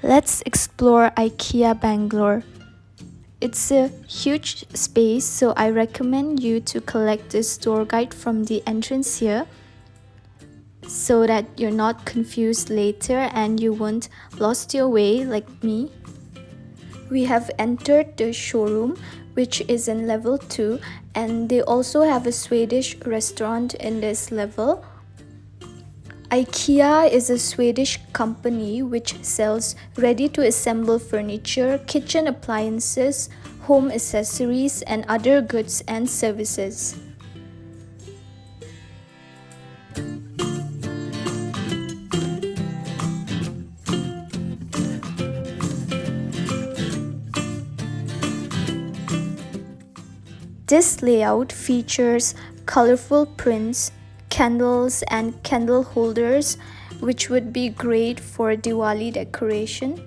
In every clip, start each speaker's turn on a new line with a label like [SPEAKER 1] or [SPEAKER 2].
[SPEAKER 1] Let's explore Ikea Bangalore. It's a huge space, so I recommend you to collect this tour guide from the entrance here so that you're not confused later and you won't lost your way like me. We have entered the showroom, which is in level 2, and they also have a Swedish restaurant in this level. Ikea is a Swedish company which sells ready-to-assemble furniture, kitchen appliances, home accessories, and other goods and services. This layout features colorful prints, candles and candle holders, which would be great for Diwali decoration.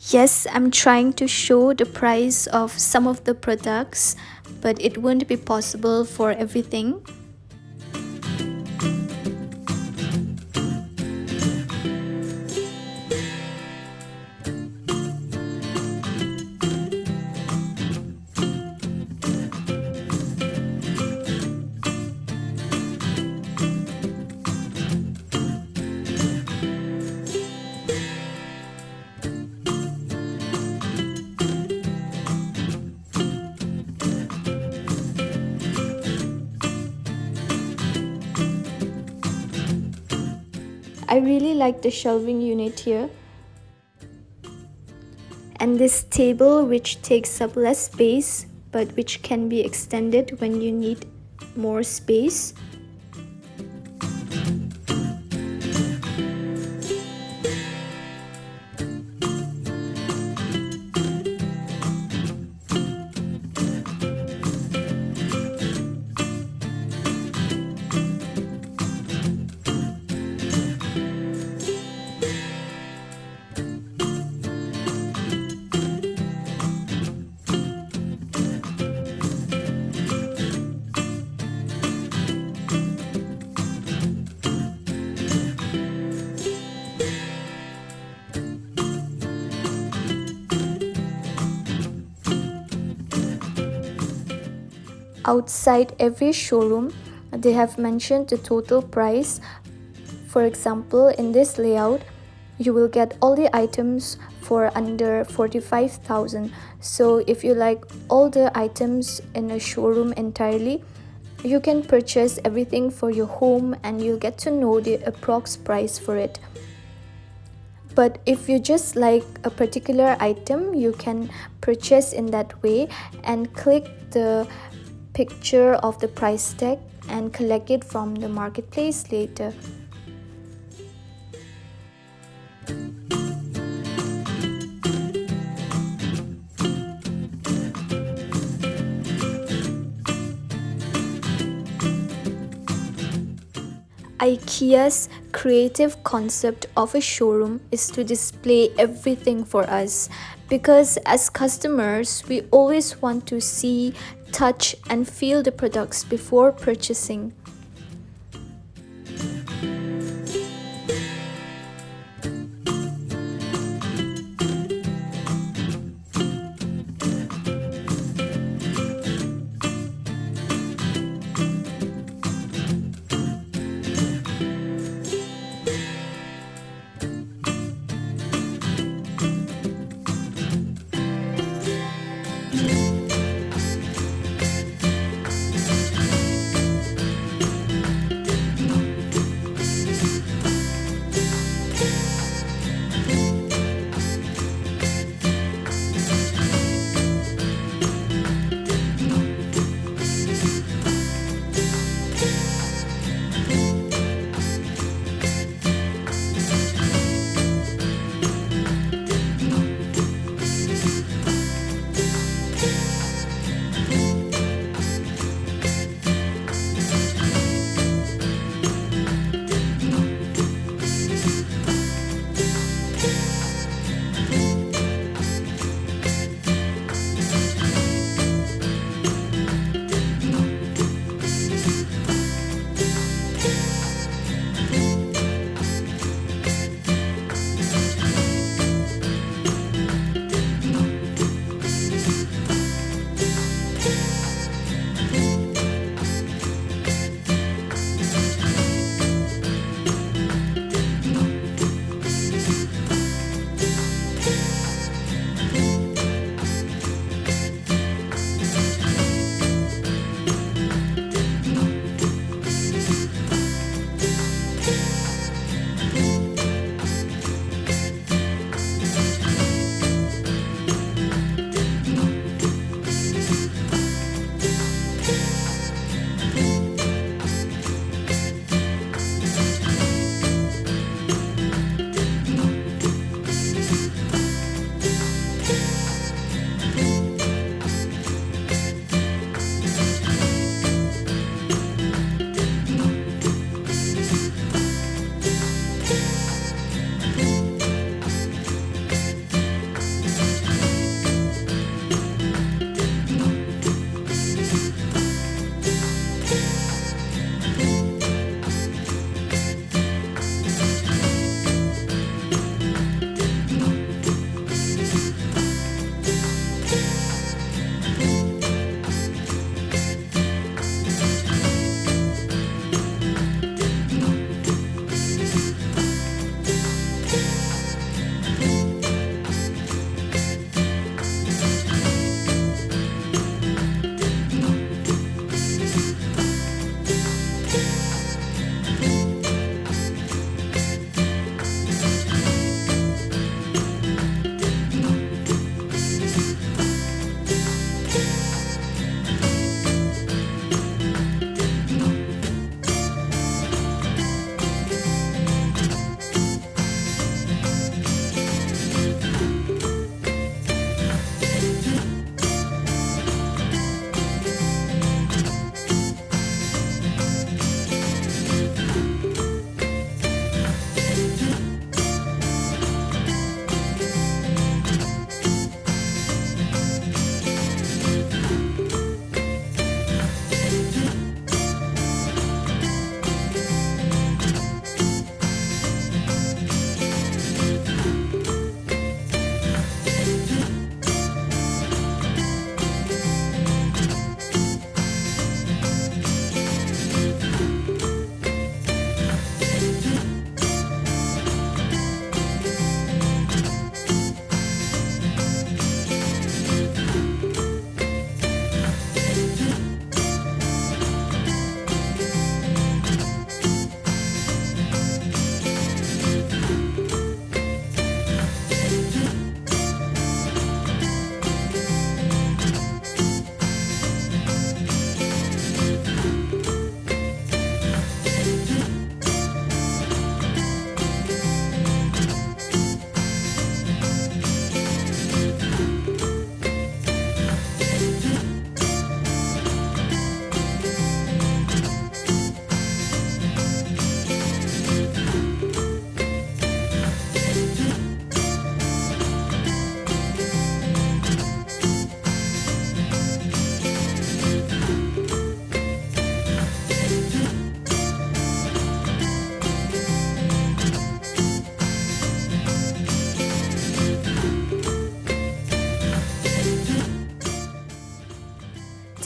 [SPEAKER 1] Yes, I'm trying to show the price of some of the products, but it won't be possible for everything. I really like the shelving unit here. And this table which takes up less space but which can be extended when you need more space. Outside every showroom, they have mentioned the total price. For example, in this layout, you will get all the items for under 45,000. So if you like all the items in a showroom entirely, you can purchase everything for your home and you'll get to know the approx price for it. But if you just like a particular item, you can purchase in that way and click the picture of the price tag and collect it from the marketplace later. IKEA's creative concept of a showroom is to display everything for us, because as customers, we always want to see, touch and feel the products before purchasing.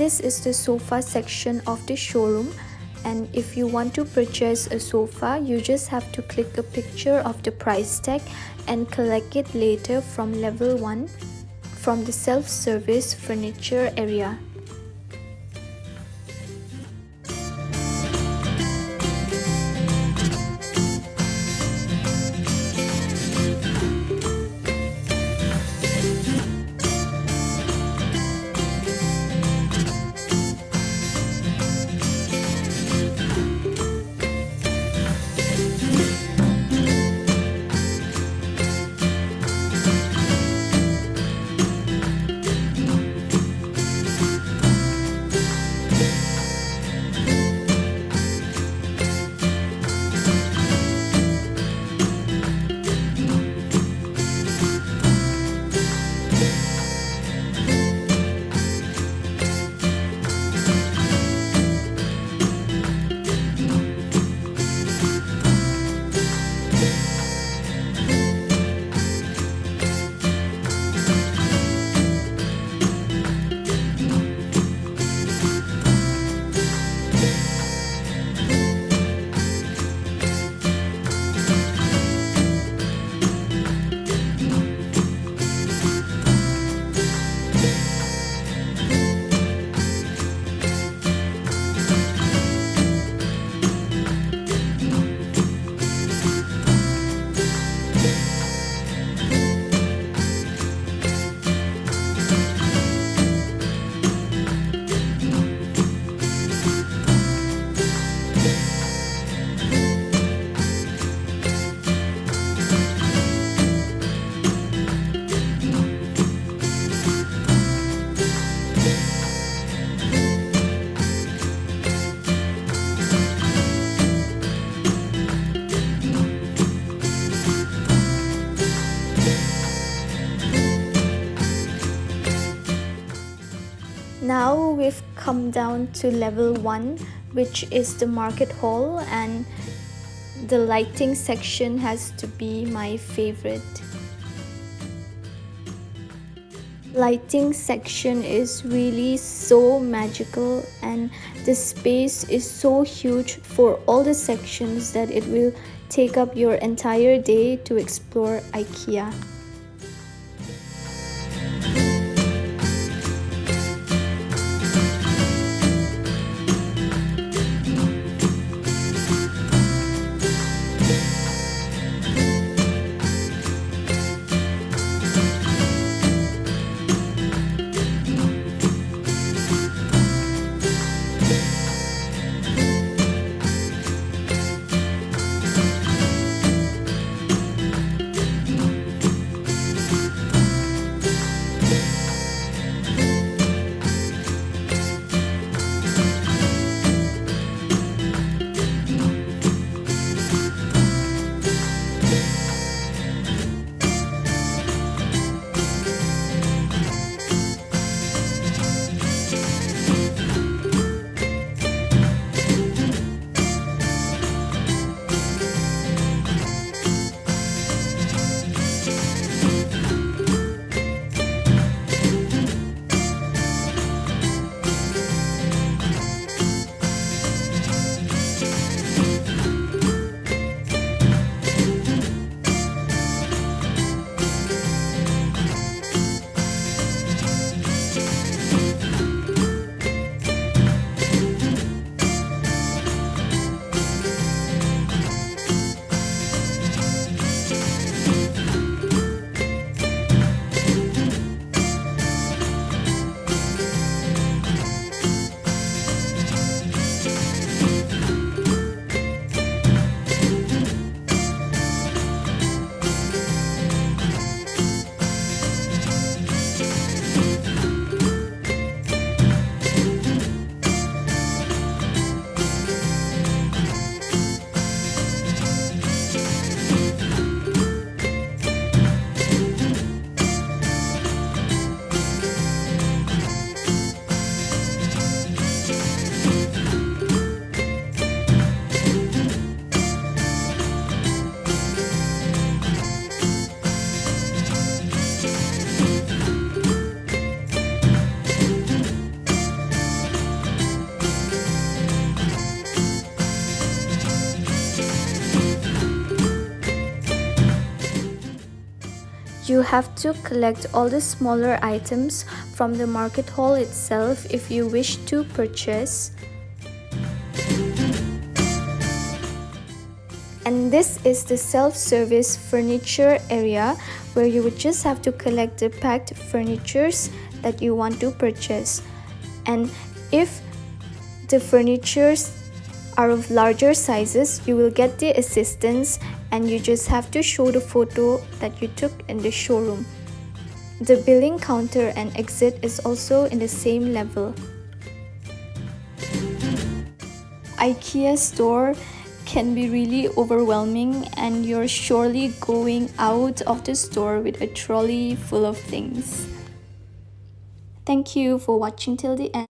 [SPEAKER 1] This is the sofa section of the showroom, and if you want to purchase a sofa, you just have to click a picture of the price tag and collect it later from level 1 from the self-service furniture area. Now we've come down to level 1, which is the market hall, and the lighting section has to be my favorite. Lighting section is really so magical, and the space is so huge for all the sections that it will take up your entire day to explore Ikea. You have to collect all the smaller items from the market hall itself if you wish to purchase. And this is the self-service furniture area where you would just have to collect the packed furnitures that you want to purchase. And if the furnitures are of larger sizes, you will get the assistance and you just have to show the photo that you took in the showroom. The billing counter and exit is also in the same level. IKEA store can be really overwhelming and you're surely going out of the store with a trolley full of things. Thank you for watching till the end.